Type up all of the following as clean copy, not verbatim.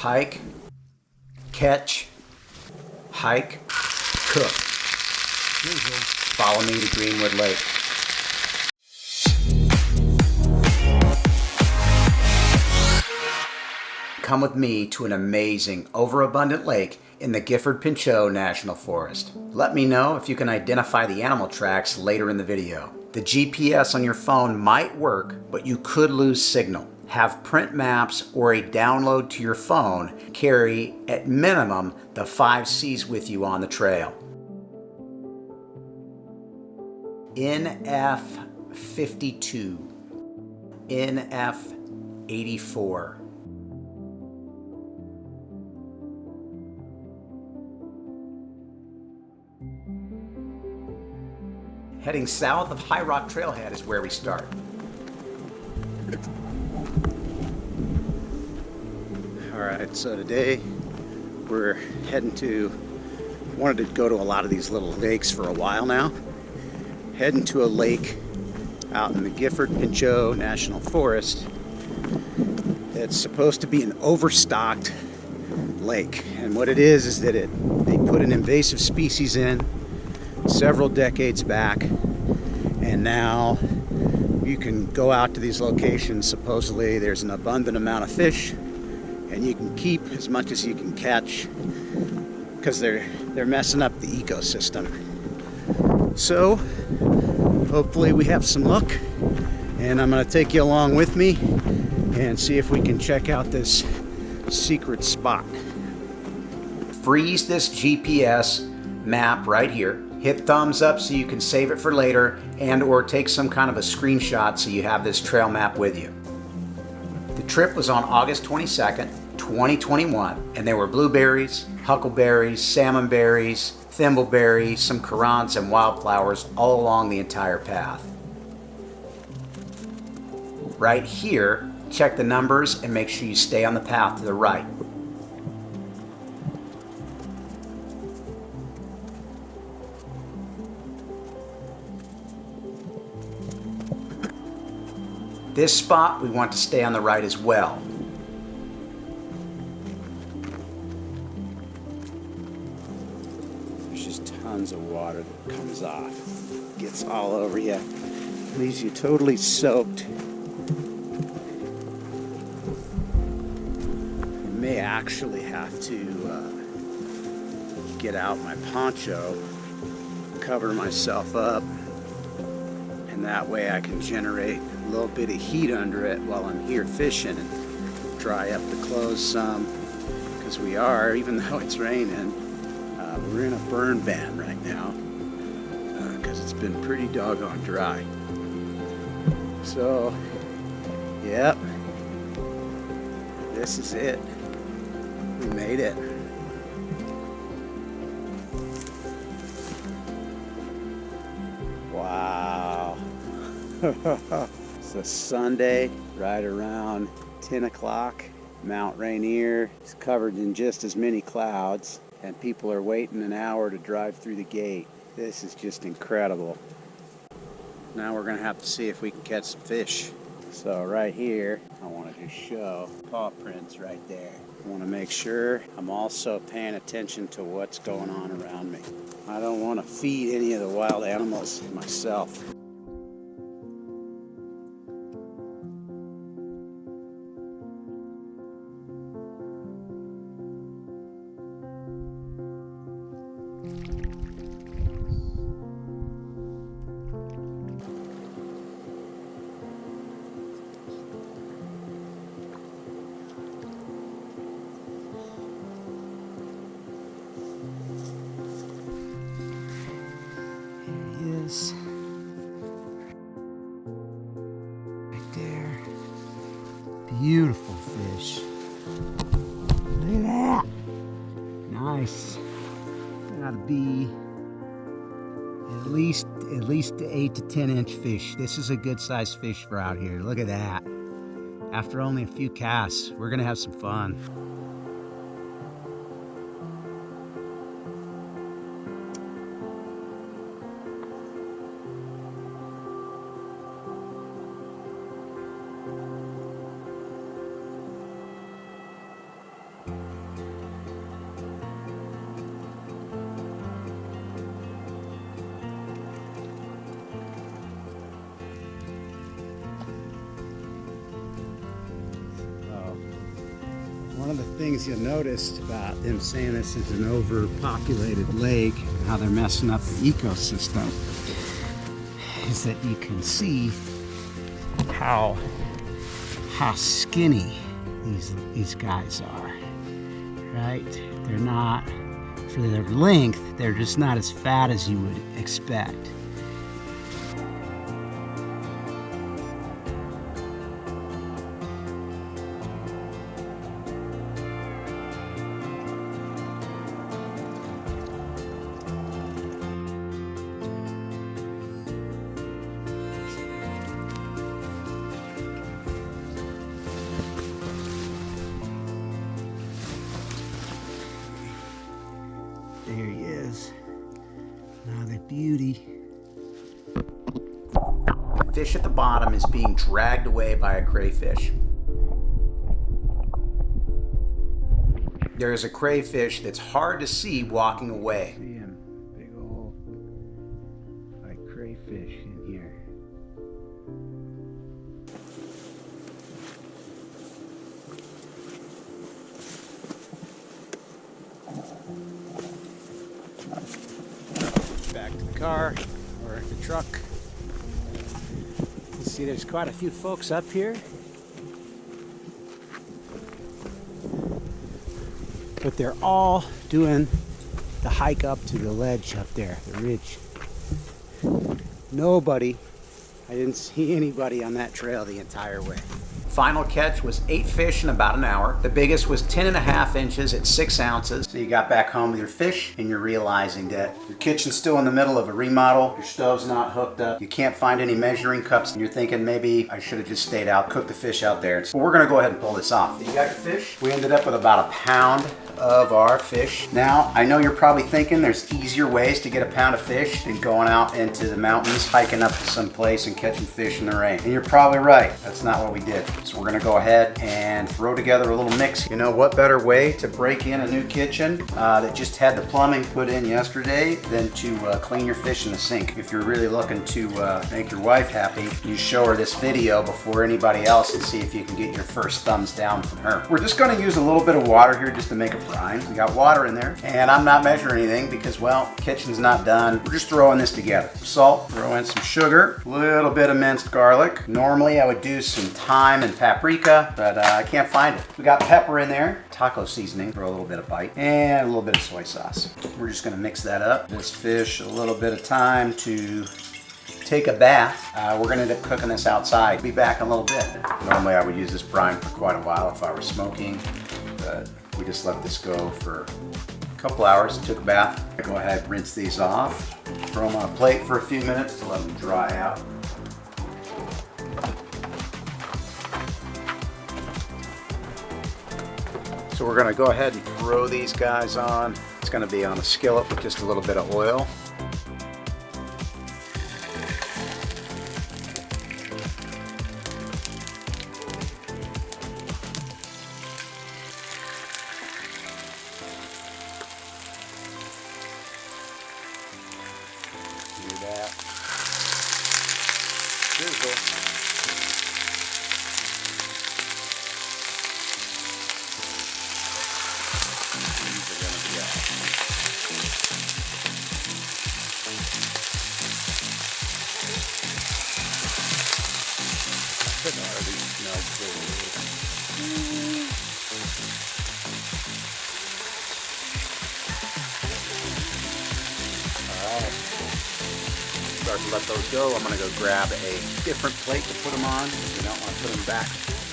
hike, catch, hike, cook. Follow me to Greenwood Lake. Come with me to an amazing, overabundant lake in the Gifford Pinchot National Forest. Let me know if you can identify the animal tracks later in the video. The GPS on your phone might work, but you could lose signal. Have print maps or a download to your phone. Carry, at minimum, the 5 C's with you on the trail. NF 52, NF 84. Heading south of High Rock Trailhead is where we start. Alright, so today we're heading to, wanted to go to a lot of these little lakes for a while now. Heading to a lake out in the Gifford Pinchot National Forest. It's supposed to be an overstocked lake. And what it is that they put an invasive species in several decades back, and now you can go out to these locations. Supposedly there's an abundant amount of fish, and you can keep as much as you can catch because they're messing up the ecosystem. So hopefully we have some luck, and I'm going to take you along with me and see if we can check out this secret spot. Freeze this GPS map right here. Hit thumbs up so you can save it for later, and or take some kind of a screenshot so you have this trail map with you. The trip was on August 22nd, 2021, and there were blueberries, huckleberries, salmonberries, thimbleberries, some currants, and wildflowers all along the entire path. Right here, check the numbers and make sure you stay on the path to the right. This spot, we want to stay on the right as well. There's just tons of water that comes off. Gets all over you. Leaves you totally soaked. I may actually have to get out my poncho, cover myself up, and that way I can generate a little bit of heat under it while I'm here fishing and dry up the clothes some, because we are, even though it's raining, we're in a burn ban right now because it's been pretty doggone dry. So, yep, this is it. We made it. Wow. It's a Sunday, right around 10 o'clock. Mount Rainier is covered in just as many clouds, and people are waiting an hour to drive through the gate. This is just incredible. Now we're gonna have to see if we can catch some fish. So right here, I want to just show paw prints right there. I want to make sure I'm also paying attention to what's going on around me. I don't want to feed any of the wild animals myself. Right there. Beautiful fish. Look at that. Nice. Gotta be at least 8 to 10 inch fish. This is a good sized fish for out here. Look at that. After only a few casts, we're gonna have some fun. One of the things you'll notice about them saying this is an overpopulated lake and how they're messing up the ecosystem is that you can see how skinny these guys are, right? They're not, for their length, they're just not as fat as you would expect. There he is. Another beauty. The fish at the bottom is being dragged away by a crayfish. There is a crayfish that's hard to see walking away. See him, big old like crayfish in here. Back to the car or the truck. You see there's quite a few folks up here. But they're all doing the hike up to the ledge up there, the ridge. Nobody, I didn't see anybody on that trail the entire way. Final catch was 8 fish in about an hour. The biggest was 10.5 inches at 6 ounces. So you got back home with your fish and you're realizing that your kitchen's still in the middle of a remodel, your stove's not hooked up, you can't find any measuring cups, and you're thinking maybe I should have just stayed out, cooked the fish out there. So we're gonna go ahead and pull this off. You got your fish? We ended up with about a pound of our fish. Now, I know you're probably thinking there's easier ways to get a pound of fish than going out into the mountains, hiking up to some place and catching fish in the rain. And you're probably right. That's not what we did. So we're gonna go ahead and throw together a little mix. You know, what better way to break in a new kitchen that just had the plumbing put in yesterday than to clean your fish in the sink. If you're really looking to make your wife happy, you show her this video before anybody else and see if you can get your first thumbs down from her. We're just gonna use a little bit of water here just to make a brine. We got water in there, and I'm not measuring anything because, well, kitchen's not done. We're just throwing this together. Salt, throw in some sugar, a little bit of minced garlic. Normally I would do some thyme and paprika, but I can't find it. We got pepper in there, taco seasoning for a little bit of bite, and a little bit of soy sauce. We're just gonna mix that up. This fish, a little bit of time to take a bath. We're gonna end up cooking this outside. Be back in a little bit. Normally I would use this brine for quite a while if I were smoking, but we just let this go for a couple hours, took a bath. Go ahead, rinse these off, throw them on a plate for a few minutes to let them dry out. So we're gonna go ahead and throw these guys on. It's gonna be on a skillet with just a little bit of oil. That. Sizzle. These are gonna be out. I can already smell good. All right. Start to let those go. I'm going to go grab a different plate to put them on. We don't want to put them back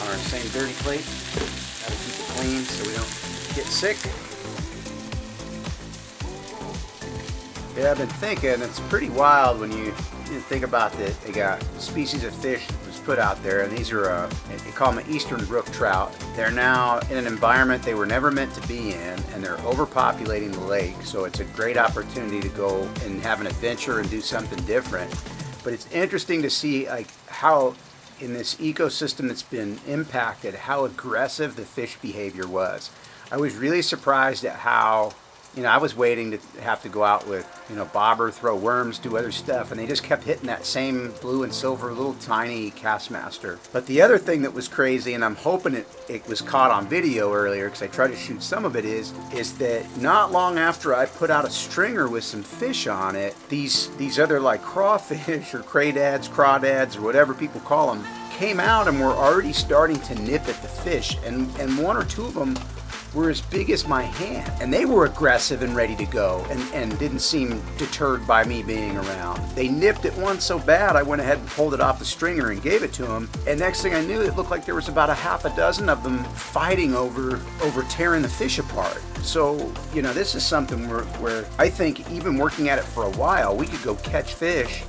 on our same dirty plate. Gotta keep it clean so we don't get sick. Yeah, I've been thinking it's pretty wild when you think about that. They got species of fish that was put out there, and these are they call them eastern brook trout. They're now in an environment they were never meant to be in, and they're overpopulating the lake. So it's a great opportunity to go and have an adventure and do something different. But it's interesting to see like how in this ecosystem that's been impacted, how aggressive the fish behavior was. I was really surprised at how You know, I was waiting to have to go out with, you know, bobber, throw worms, do other stuff, and they just kept hitting that same blue and silver little tiny Castmaster. But the other thing that was crazy, and I'm hoping it was caught on video earlier because I tried to shoot some of it, is that not long after I put out a stringer with some fish on it, these other like crawfish or crawdads or whatever people call them came out and were already starting to nip at the fish, and one or two of them were as big as my hand, and they were aggressive and ready to go, and didn't seem deterred by me being around. They nipped at one so bad I went ahead and pulled it off the stringer and gave it to them, and next thing I knew, it looked like there was about a half a dozen of them fighting over tearing the fish apart. So, you know, this is something where I think even working at it for a while, we could go catch fish.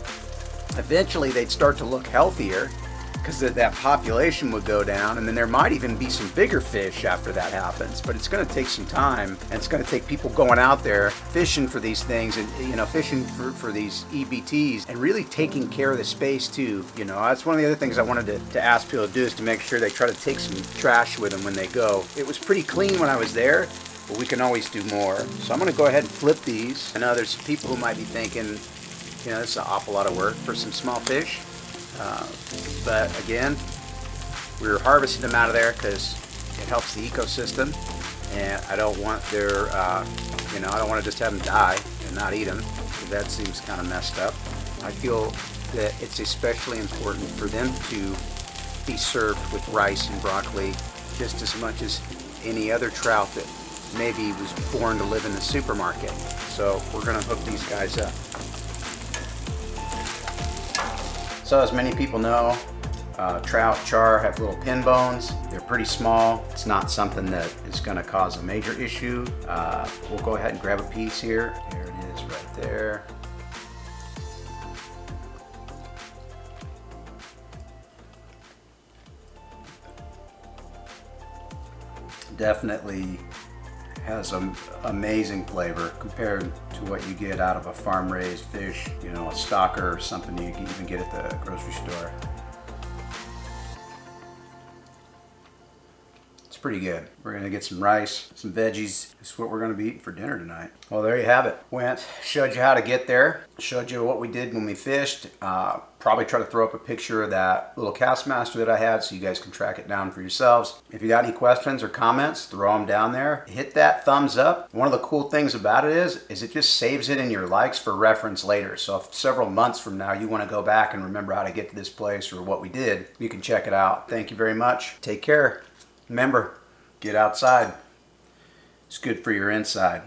Eventually they'd start to look healthier, because that population would go down, and then there might even be some bigger fish after that happens. But it's going to take some time, and it's going to take people going out there fishing for these things, and you know, fishing for these EBTs, and really taking care of the space too. You know, that's one of the other things I wanted to ask people to do, is to make sure they try to take some trash with them when they go. It was pretty clean when I was there, but we can always do more. So I'm going to go ahead and flip these. I know there's people who might be thinking, you know, this is an awful lot of work for some small fish. But again, we were harvesting them out of there because it helps the ecosystem, and I don't want their, you know, I don't want to just have them die and not eat them. That seems kind of messed up. I feel that it's especially important for them to be served with rice and broccoli just as much as any other trout that maybe was born to live in the supermarket. So we're going to hook these guys up. So as many people know, trout char have little pin bones. They're pretty small. It's not something that is going to cause a major issue. We'll go ahead and grab a piece here. There it is right there. Definitely has an amazing flavor compared to what you get out of a farm-raised fish, you know, a stocker or something you can even get at the grocery store. It's pretty good. We're gonna get some rice, some veggies. This is what we're gonna be eating for dinner tonight. Well, there you have it. Showed you how to get there. Showed you what we did when we fished. Probably try to throw up a picture of that little Castmaster that I had so you guys can track it down for yourselves. If you got any questions or comments, throw them down there. Hit that thumbs up. One of the cool things about it is it just saves it in your likes for reference later. So if several months from now you want to go back and remember how to get to this place or what we did, you can check it out. Thank you very much. Take care. Remember, get outside. It's good for your inside.